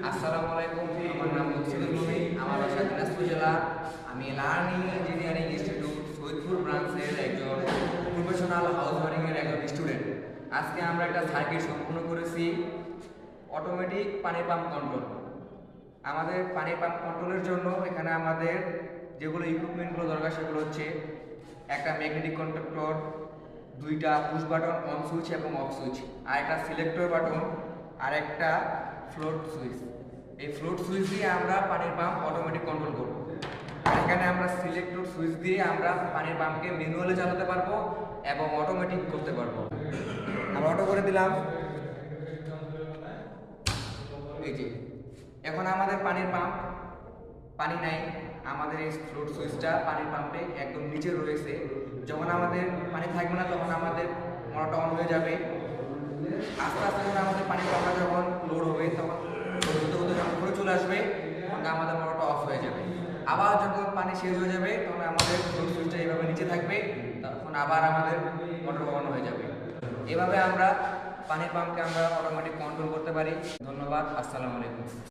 আসসালামু আলাইকুম। আমার নাম মুকসিদুল মুমিন। আমার বাসা দিনাজপুর জেলা। আমি লার্নিং ইঞ্জিনিয়ারিং ইনস্টিটিউট সৈয়দপুর ব্রাঞ্চের একজন প্রফেশনাল হাউস ওয়ারিংয়ের একজন স্টুডেন্ট। আজকে আমরা একটা সার্কিট সম্পূর্ণ করেছি, অটোমেটিক পানি পাম্প কন্ট্রোল। আমাদের পানি পাম্প কন্ট্রোলের জন্য এখানে আমাদের যেগুলো ইকুইপমেন্টগুলো দরকার সেগুলো হচ্ছে একটা ম্যাগনেটিক কন্ট্রাক্টর, দুইটা পুশ বাটন অন সুইচ এবং অফ সুইচ, আর একটা সিলেক্টর বাটন, আর একটা ফ্লোট সুইচ। এই ফ্লোট সুইচ দিয়ে আমরা পানির পাম্প অটোমেটিক কন্ট্রোল করব। এখানে আমরা সিলেক্টর সুইচ দিয়ে আমরা পানির পাম্পকে ম্যানুয়ালি চালাতে পারবো এবং অটোমেটিক করতে পারবো। আমরা অটো করে দিলাম। এই যে এখন আমাদের পানির পাম্প পানি নাই, আমাদের এই ফ্লোট সুইচটা পানির পাম্পে একদম নিচে রয়েছে। যখন আমাদের পানি থাকবে না তখন আমাদের মোটরটা অন হয়ে যাবে। আস্তে আস্তে যখন আমাদের পানির পাম্পটা যখন লোড হবে তখন হতে হতে যখন ঘুরে চলে আসবে তখন আমাদের মোটরটা অফ হয়ে যাবে। আবার যখন পানি শেষ হয়ে যাবে তখন আমাদের ফ্লোট সুইচটা এইভাবে নিচে থাকবে, তখন আবার আমাদের মোটর অন হয়ে যাবে। এভাবে আমরা পানির পাম্পকে আমরা অটোমেটিক কন্ট্রোল করতে পারি। ধন্যবাদ। আসসালামু আলাইকুম।